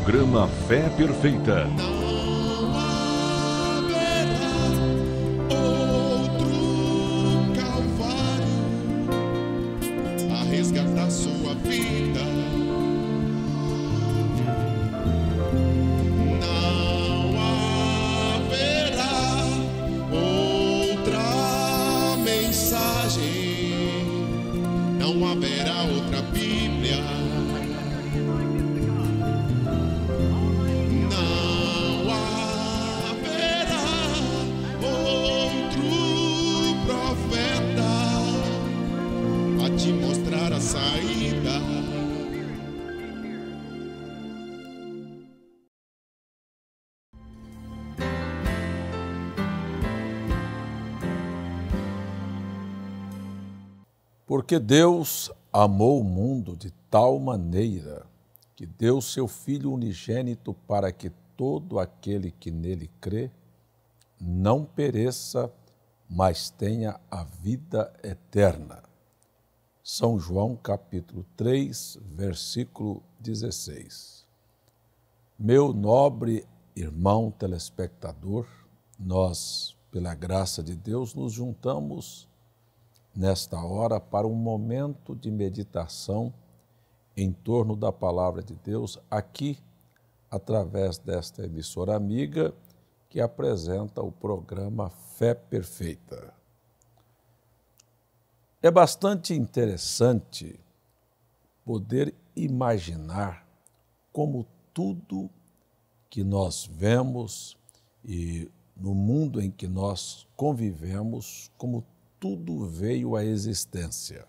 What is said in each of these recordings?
Programa Fé Perfeita. Não haverá outro Calvário a resgatar sua vida. Não haverá outra mensagem, não haverá outra Bíblia. Não haverá outro profeta a te mostrar a saída. Porque Deus amou o mundo de tal maneira que deu seu Filho unigênito para que todo aquele que nele crê não pereça, mas tenha a vida eterna. São João capítulo 3, versículo 16. Meu nobre irmão telespectador, nós, pela graça de Deus, nos juntamos nesta hora para um momento de meditação em torno da palavra de Deus, aqui, através desta emissora amiga que apresenta o programa Fé Perfeita. É bastante interessante poder imaginar como tudo que nós vemos e no mundo em que nós convivemos, como tudo veio à existência.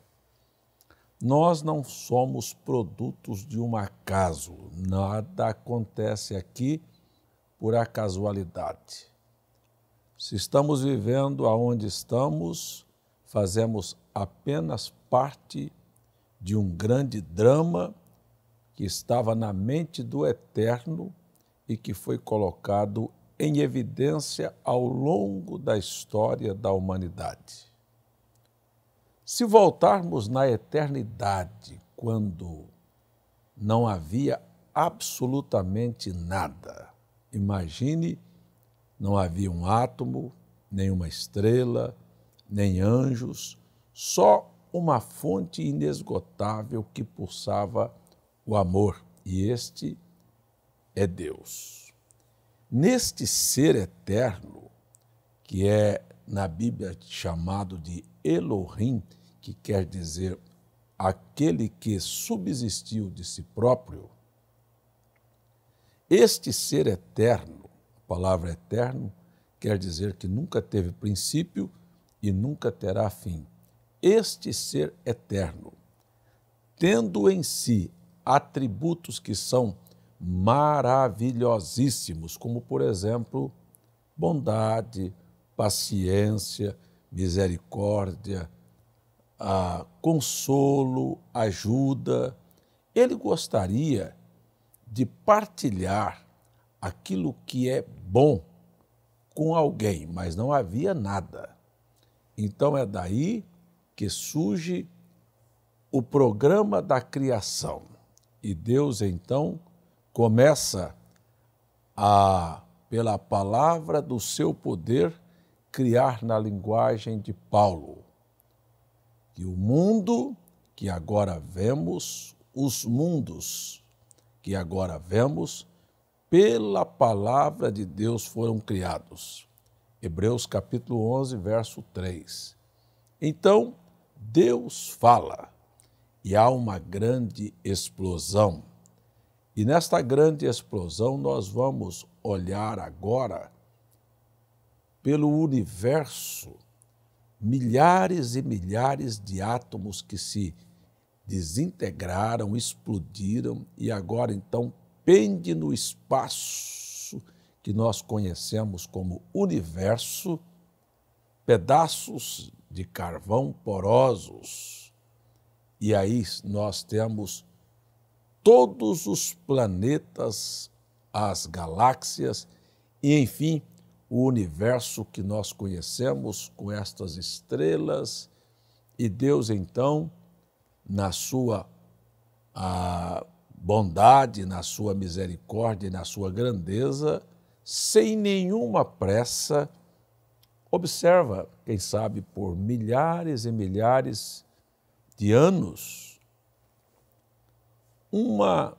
Nós não somos produtos de um acaso, nada acontece aqui por casualidade. Se estamos vivendo aonde estamos, fazemos apenas parte de um grande drama que estava na mente do Eterno e que foi colocado em evidência ao longo da história da humanidade. Se voltarmos na eternidade, quando não havia absolutamente nada, imagine, não havia um átomo, nem uma estrela, nem anjos, só uma fonte inesgotável que pulsava o amor, e este é Deus. Neste ser eterno, que é na Bíblia chamado de Elohim, que quer dizer aquele que subsistiu de si próprio, este ser eterno, a palavra eterno, quer dizer que nunca teve princípio e nunca terá fim. Este ser eterno, tendo em si atributos que são maravilhosíssimos, como, por exemplo, bondade, paciência, misericórdia, consolo, ajuda. Ele gostaria de partilhar aquilo que é bom com alguém, mas não havia nada. Então é daí que surge o programa da criação. E Deus, então, começa pela palavra do seu poder, criar na linguagem de Paulo. Que o mundo que agora vemos, os mundos que agora vemos, pela palavra de Deus foram criados. Hebreus capítulo 11, verso 3. Então, Deus fala e há uma grande explosão. E nesta grande explosão nós vamos olhar agora pelo universo, milhares e milhares de átomos que se desintegraram, explodiram e agora então pende no espaço que nós conhecemos como universo, pedaços de carvão porosos. E aí nós temos todos os planetas, as galáxias e, enfim, o universo que nós conhecemos com estas estrelas. E Deus, então, na sua bondade, na sua misericórdia e na sua grandeza, sem nenhuma pressa, observa, quem sabe por milhares e milhares de anos, uma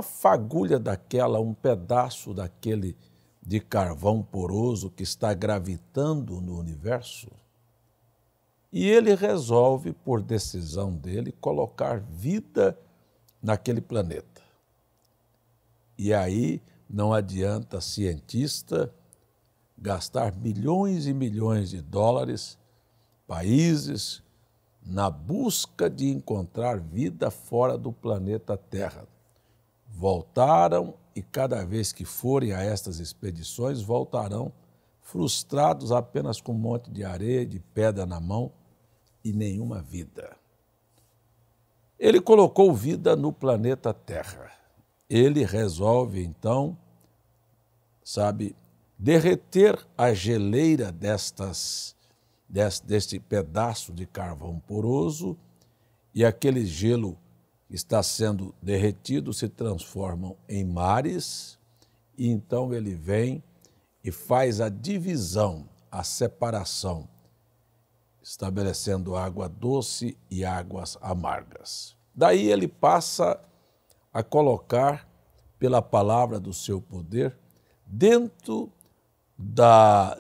fagulha daquela, um pedaço daquele de carvão poroso que está gravitando no universo, e ele resolve, por decisão dele, colocar vida naquele planeta. E aí não adianta cientista gastar milhões e milhões de dólares, países, na busca de encontrar vida fora do planeta Terra. Voltaram e cada vez que forem a estas expedições, voltarão frustrados apenas com um monte de areia, de pedra na mão e nenhuma vida. Ele colocou vida no planeta Terra. Ele resolve, então, derreter a geleira deste pedaço de carvão poroso, e aquele gelo que está sendo derretido se transformam em mares, e então ele vem e faz a divisão, a separação, estabelecendo água doce e águas amargas. Daí ele passa a colocar, pela palavra do seu poder, dentro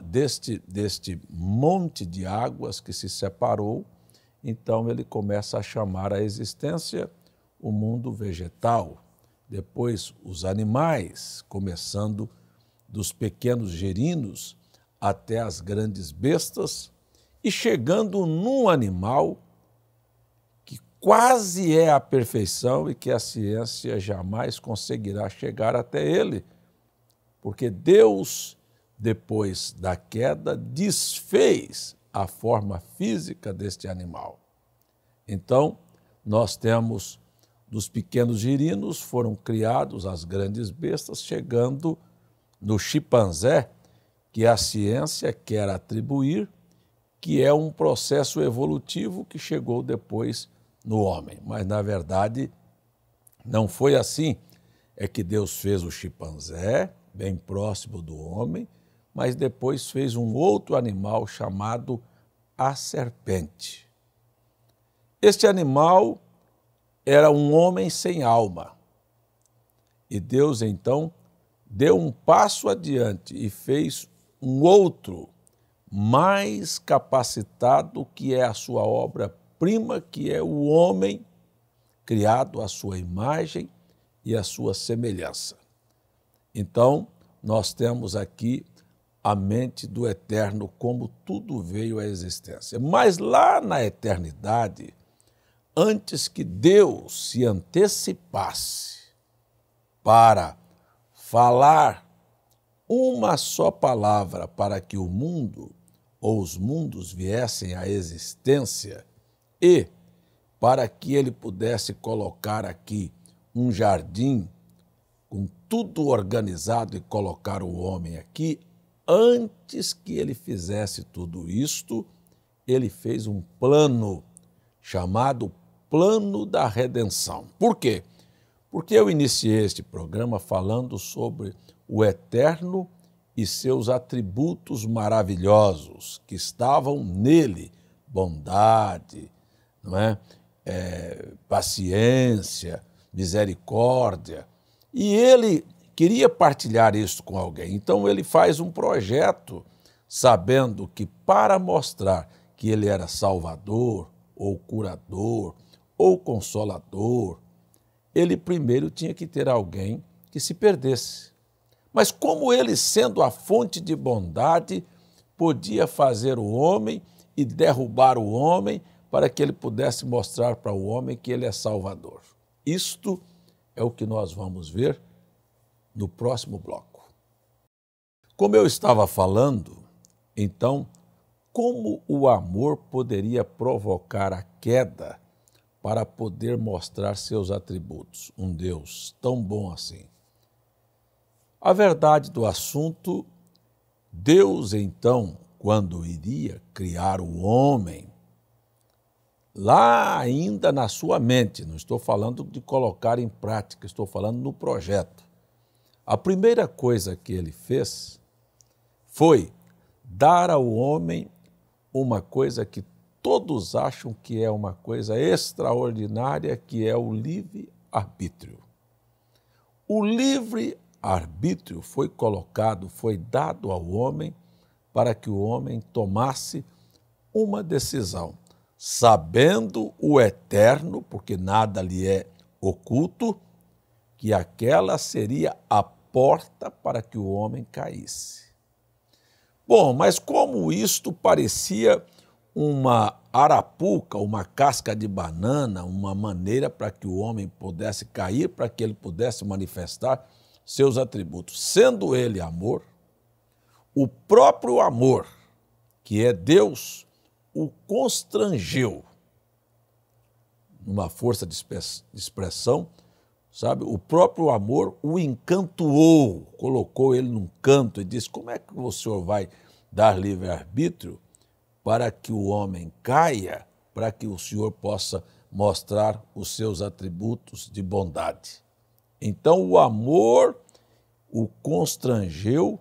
deste monte de águas que se separou, então ele começa a chamar à existência o mundo vegetal, depois os animais, começando dos pequenos gerinos até as grandes bestas, e chegando num animal que quase é a perfeição e que a ciência jamais conseguirá chegar até ele, porque Deus, depois da queda, desfez a forma física deste animal. Então, nós temos dos pequenos girinos, foram criados as grandes bestas, chegando no chimpanzé, que a ciência quer atribuir, que é um processo evolutivo que chegou depois no homem. Mas, na verdade, não foi assim. É que Deus fez o chimpanzé, bem próximo do homem, mas depois fez um outro animal chamado a serpente. Este animal era um homem sem alma. E Deus, então, deu um passo adiante e fez um outro mais capacitado, que é a sua obra-prima, que é o homem criado à sua imagem e à sua semelhança. Então, nós temos aqui a mente do eterno, como tudo veio à existência. Mas lá na eternidade, antes que Deus se antecipasse para falar uma só palavra para que o mundo ou os mundos viessem à existência e para que ele pudesse colocar aqui um jardim com tudo organizado e colocar o homem aqui, antes que ele fizesse tudo isto, ele fez um plano chamado Plano da Redenção. Por quê? Porque eu iniciei este programa falando sobre o eterno e seus atributos maravilhosos que estavam nele, bondade, não é? Paciência, misericórdia. E ele queria partilhar isso com alguém. Então ele faz um projeto, sabendo que para mostrar que ele era salvador, ou curador, ou consolador, ele primeiro tinha que ter alguém que se perdesse. Mas como ele, sendo a fonte de bondade, podia fazer o homem e derrubar o homem para que ele pudesse mostrar para o homem que ele é salvador. Isto é o que nós vamos ver no próximo bloco. Como eu estava falando, então, como o amor poderia provocar a queda para poder mostrar seus atributos? Um Deus tão bom assim. A verdade do assunto, Deus, então, quando iria criar o homem, lá ainda na sua mente, não estou falando de colocar em prática, estou falando no projeto. A primeira coisa que ele fez foi dar ao homem uma coisa que todos acham que é uma coisa extraordinária, que é o livre-arbítrio. O livre-arbítrio foi colocado, foi dado ao homem para que o homem tomasse uma decisão, sabendo o eterno, porque nada lhe é oculto, que aquela seria a porta para que o homem caísse. Bom, mas como isto parecia uma arapuca, uma casca de banana, uma maneira para que o homem pudesse cair, para que ele pudesse manifestar seus atributos. Sendo ele amor, o próprio amor, que é Deus, o constrangeu, numa força de expressão, sabe? O próprio amor o encantoou, colocou ele num canto e disse: como é que o senhor vai dar livre-arbítrio para que o homem caia, para que o senhor possa mostrar os seus atributos de bondade? Então o amor o constrangeu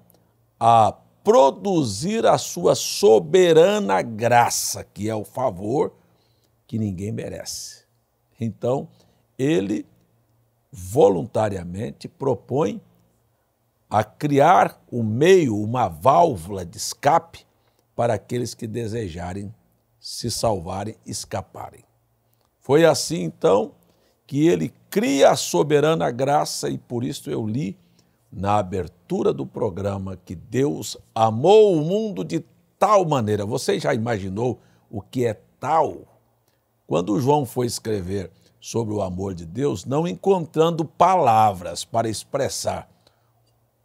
a produzir a sua soberana graça, que é o favor que ninguém merece. Então, ele voluntariamente propõe a criar um meio, uma válvula de escape para aqueles que desejarem se salvarem, escaparem. Foi assim, então, que ele cria a soberana graça, e por isso eu li na abertura do programa que Deus amou o mundo de tal maneira. Você já imaginou o que é tal? Quando João foi escrever sobre o amor de Deus, não encontrando palavras para expressar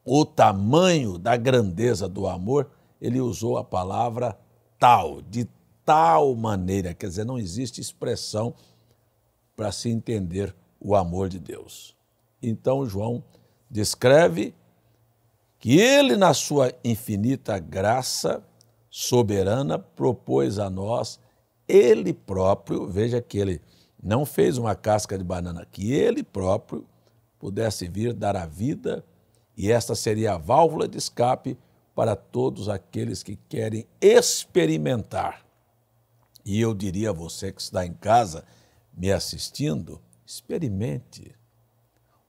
o tamanho da grandeza do amor, ele usou a palavra tal, de tal maneira. Quer dizer, não existe expressão para se entender o amor de Deus. Então, João descreve que ele, na sua infinita graça soberana, propôs a nós, ele próprio, veja que ele não fez uma casca de banana, que ele próprio pudesse vir dar a vida, e esta seria a válvula de escape para todos aqueles que querem experimentar. E eu diria a você que está em casa me assistindo, experimente.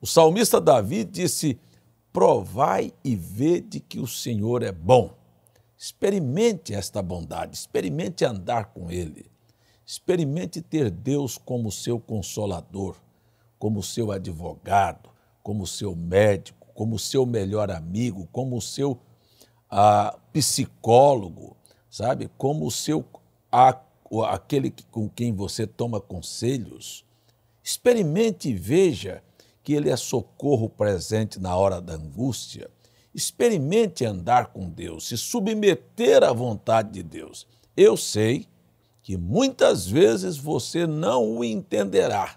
O salmista Davi disse: provai e vede que o Senhor é bom. Experimente esta bondade, experimente andar com Ele, experimente ter Deus como seu consolador, como seu advogado, como seu médico, como seu melhor amigo, como seu psicólogo, sabe? Como aquele com quem você toma conselhos. Experimente e veja que Ele é socorro presente na hora da angústia. Experimente andar com Deus, se submeter à vontade de Deus. Eu sei que muitas vezes você não o entenderá,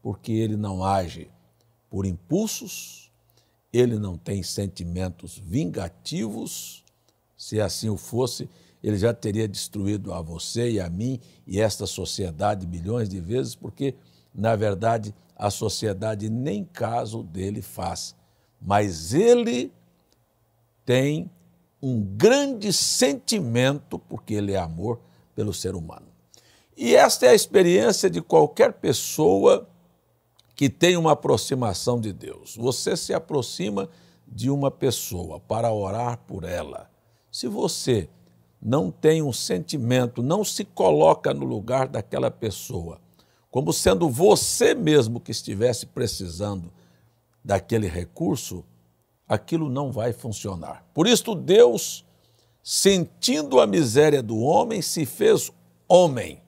porque Ele não age por impulsos, Ele não tem sentimentos vingativos. Se assim o fosse, Ele já teria destruído a você e a mim e esta sociedade milhões de vezes, porque, na verdade, a sociedade nem caso dele faz. Mas ele tem um grande sentimento, porque ele é amor, pelo ser humano. E esta é a experiência de qualquer pessoa que tem uma aproximação de Deus. Você se aproxima de uma pessoa para orar por ela. Se você não tem um sentimento, não se coloca no lugar daquela pessoa, como sendo você mesmo que estivesse precisando daquele recurso, aquilo não vai funcionar. Por isso, Deus, sentindo a miséria do homem, se fez homem.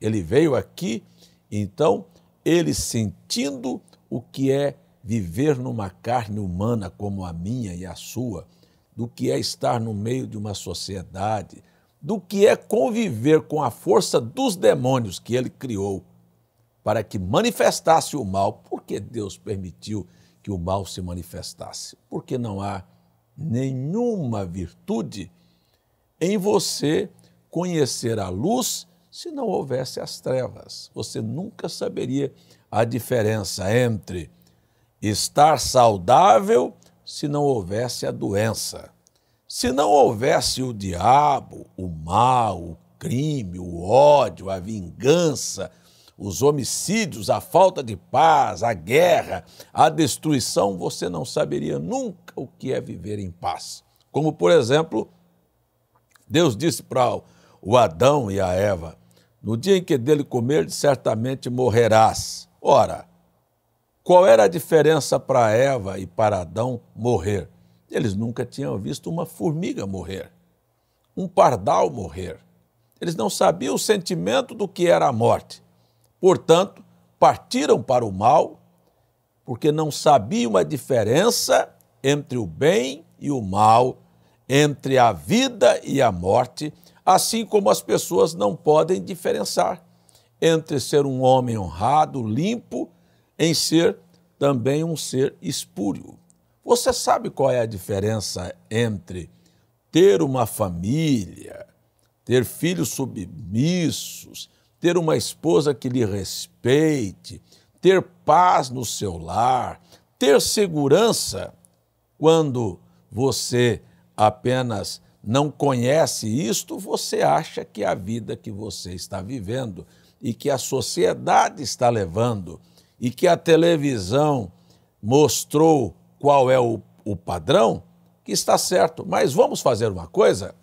Ele veio aqui, então, ele sentindo o que é viver numa carne humana como a minha e a sua, do que é estar no meio de uma sociedade, do que é conviver com a força dos demônios que ele criou para que manifestasse o mal. Por que Deus permitiu que o mal se manifestasse? Porque não há nenhuma virtude em você conhecer a luz se não houvesse as trevas. Você nunca saberia a diferença entre estar saudável se não houvesse a doença. Se não houvesse o diabo, o mal, o crime, o ódio, a vingança, os homicídios, a falta de paz, a guerra, a destruição, você não saberia nunca o que é viver em paz. Como, por exemplo, Deus disse para o Adão e a Eva: no dia em que dele comerdes, certamente morrerás. Ora, qual era a diferença para Eva e para Adão morrer? Eles nunca tinham visto uma formiga morrer, um pardal morrer. Eles não sabiam o sentimento do que era a morte. Portanto, partiram para o mal, porque não sabiam a diferença entre o bem e o mal, entre a vida e a morte, assim como as pessoas não podem diferenciar entre ser um homem honrado, limpo, em ser também um ser espúrio. Você sabe qual é a diferença entre ter uma família, ter filhos submissos, ter uma esposa que lhe respeite, ter paz no seu lar, ter segurança, quando você apenas não conhece isto, você acha que a vida que você está vivendo e que a sociedade está levando e que a televisão mostrou qual é o padrão, que está certo. Mas vamos fazer uma coisa?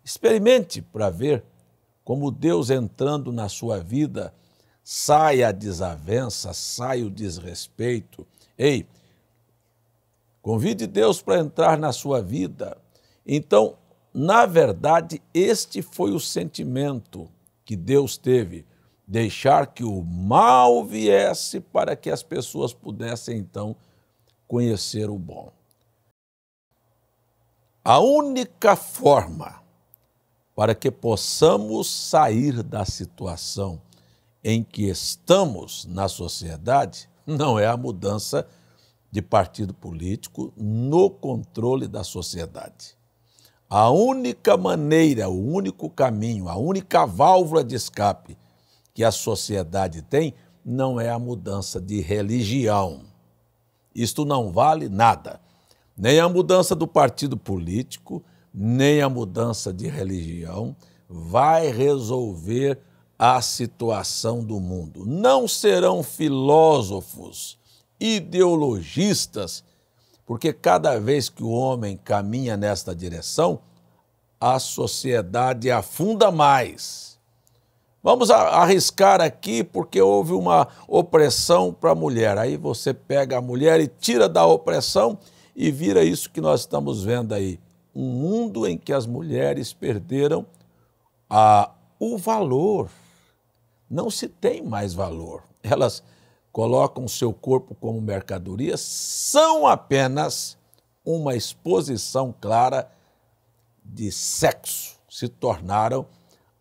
Experimente para ver como Deus entrando na sua vida sai a desavença, sai o desrespeito. Ei, convide Deus para entrar na sua vida. Então, na verdade, este foi o sentimento que Deus teve, deixar que o mal viesse para que as pessoas pudessem, então, conhecer o bom. A única forma para que possamos sair da situação em que estamos na sociedade não é a mudança de partido político no controle da sociedade. A única maneira, o único caminho, a única válvula de escape que a sociedade tem não é a mudança de religião. Isto não vale nada. Nem a mudança do partido político, nem a mudança de religião vai resolver a situação do mundo. Não serão filósofos, ideologistas, porque cada vez que o homem caminha nesta direção, a sociedade afunda mais. Vamos arriscar aqui porque houve uma opressão para a mulher. Aí você pega a mulher e tira da opressão e vira isso que nós estamos vendo aí. Um mundo em que as mulheres perderam o valor. Não se tem mais valor. Elas colocam seu corpo como mercadoria, são apenas uma exposição clara de sexo. Se tornaram,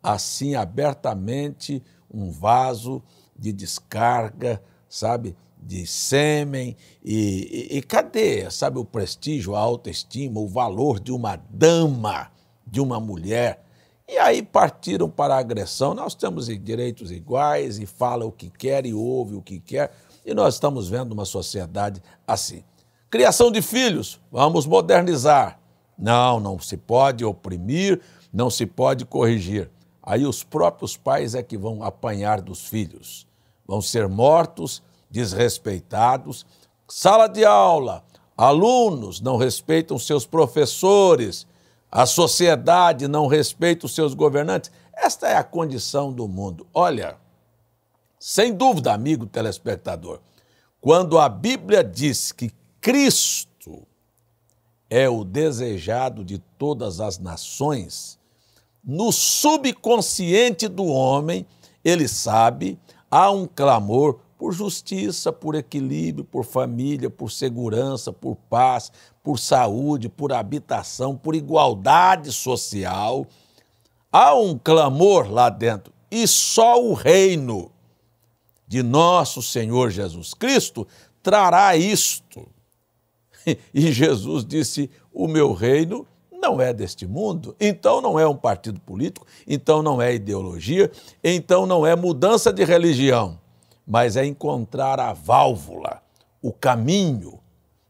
assim, abertamente um vaso de descarga, sabe, de sêmen. E cadê, sabe, o prestígio, a autoestima, o valor de uma dama, de uma mulher? E aí partiram para a agressão. Nós temos direitos iguais e fala o que quer e ouve o que quer. E nós estamos vendo uma sociedade assim. Criação de filhos, vamos modernizar. Não se pode oprimir, não se pode corrigir. Aí os próprios pais é que vão apanhar dos filhos. Vão ser mortos, desrespeitados. Sala de aula, alunos não respeitam seus professores. A sociedade não respeita os seus governantes. Esta é a condição do mundo. Olha, sem dúvida, amigo telespectador, quando a Bíblia diz que Cristo é o desejado de todas as nações, no subconsciente do homem, ele sabe, há um clamor por justiça, por equilíbrio, por família, por segurança, por paz, por saúde, por habitação, por igualdade social. Há um clamor lá dentro. E só o reino de nosso Senhor Jesus Cristo trará isto. E Jesus disse, o meu reino não é deste mundo, então não é um partido político, então não é ideologia, então não é mudança de religião, mas é encontrar a válvula, o caminho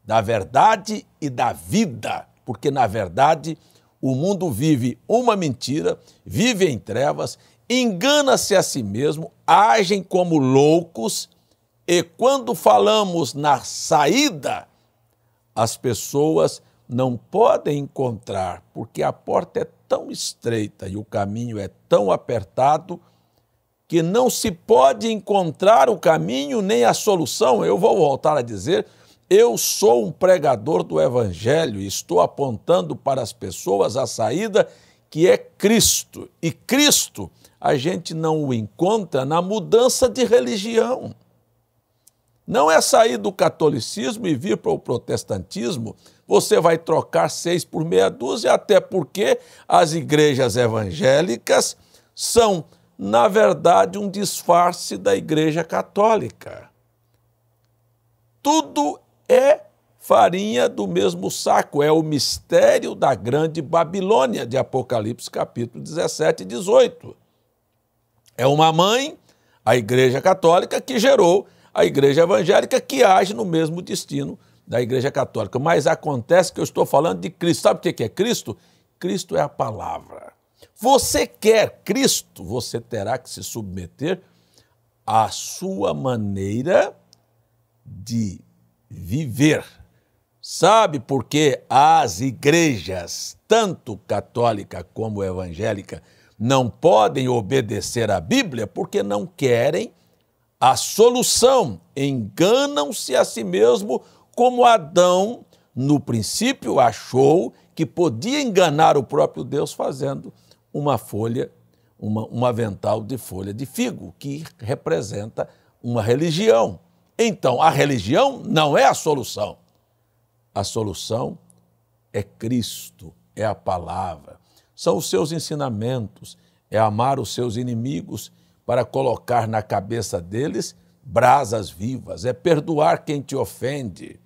da verdade e da vida, porque, na verdade, o mundo vive uma mentira, vive em trevas, engana-se a si mesmo, agem como loucos, e quando falamos na saída, as pessoas não podem encontrar, porque a porta é tão estreita e o caminho é tão apertado que não se pode encontrar o caminho nem a solução. Eu vou voltar a dizer, eu sou um pregador do Evangelho e estou apontando para as pessoas a saída que é Cristo. E Cristo a gente não o encontra na mudança de religião. Não é sair do catolicismo e vir para o protestantismo, você vai trocar 6 por meia dúzia, até porque as igrejas evangélicas são, na verdade, um disfarce da Igreja Católica. Tudo é farinha do mesmo saco, é o mistério da grande Babilônia, de Apocalipse capítulo 17 e 18. É uma mãe, a Igreja Católica, que gerou a Igreja Evangélica, que age no mesmo destino da Igreja Católica. Mas acontece que eu estou falando de Cristo. Sabe o que é Cristo? Cristo é a palavra. Você quer Cristo, você terá que se submeter à sua maneira de viver. Sabe por que as igrejas, tanto católica como evangélica, não podem obedecer à Bíblia? Porque não querem a solução. Enganam-se a si mesmo, como Adão, no princípio, achou que podia enganar o próprio Deus fazendo uma folha, um avental de folha de figo, que representa uma religião. Então, a religião não é a solução. A solução é Cristo, é a palavra, são os seus ensinamentos, é amar os seus inimigos para colocar na cabeça deles brasas vivas, é perdoar quem te ofende,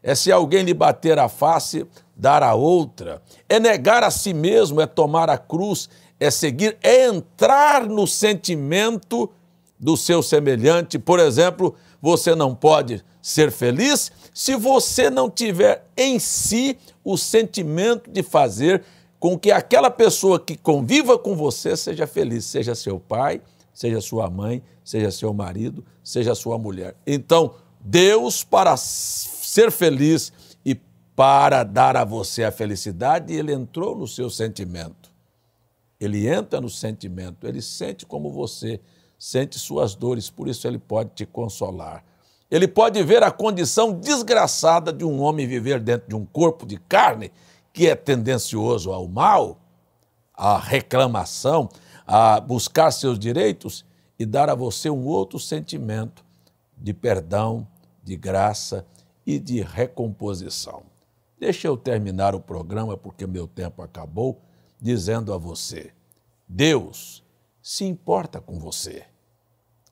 é se alguém lhe bater a face, dar a outra, é negar a si mesmo, é tomar a cruz, é seguir, é entrar no sentimento do seu semelhante. Por exemplo, você não pode ser feliz se você não tiver em si o sentimento de fazer com que aquela pessoa que conviva com você seja feliz, seja seu pai, seja sua mãe, seja seu marido, seja sua mulher. Então, Deus, para ser feliz e para dar a você a felicidade, Ele entrou no seu sentimento. Ele entra no sentimento, Ele sente como você, sente suas dores, por isso Ele pode te consolar. Ele pode ver a condição desgraçada de um homem viver dentro de um corpo de carne que é tendencioso ao mal, à reclamação, a buscar seus direitos e dar a você um outro sentimento de perdão, de graça e de recomposição. Deixa eu terminar o programa, porque meu tempo acabou, dizendo a você, Deus se importa com você.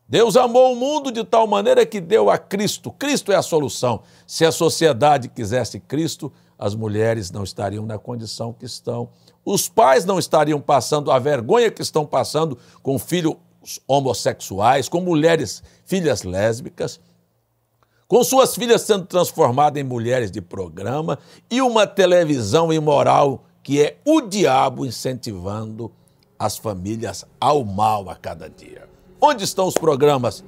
Deus amou o mundo de tal maneira que deu a Cristo. Cristo é a solução. Se a sociedade quisesse Cristo, as mulheres não estariam na condição que estão. Os pais não estariam passando a vergonha que estão passando com filhos homossexuais, com mulheres, filhas lésbicas, com suas filhas sendo transformadas em mulheres de programa e uma televisão imoral que é o diabo incentivando as famílias ao mal a cada dia. Onde estão os programas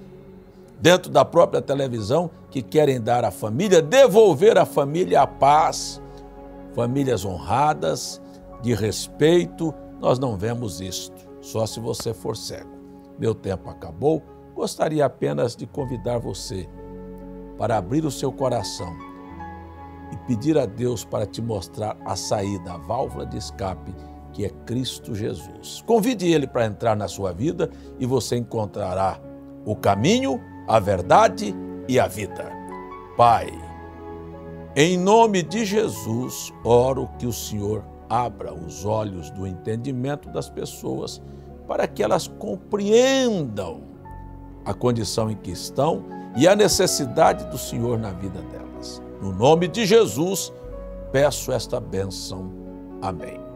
dentro da própria televisão que querem dar à família, devolver à família a paz, famílias honradas, de respeito? Nós não vemos isto, só se você for cego. Meu tempo acabou, gostaria apenas de convidar você para abrir o seu coração e pedir a Deus para te mostrar a saída, a válvula de escape, que é Cristo Jesus. Convide Ele para entrar na sua vida e você encontrará o caminho, a verdade e a vida. Pai, em nome de Jesus, oro que o Senhor abra os olhos do entendimento das pessoas para que elas compreendam a condição em que estão e a necessidade do Senhor na vida delas. No nome de Jesus, peço esta bênção. Amém.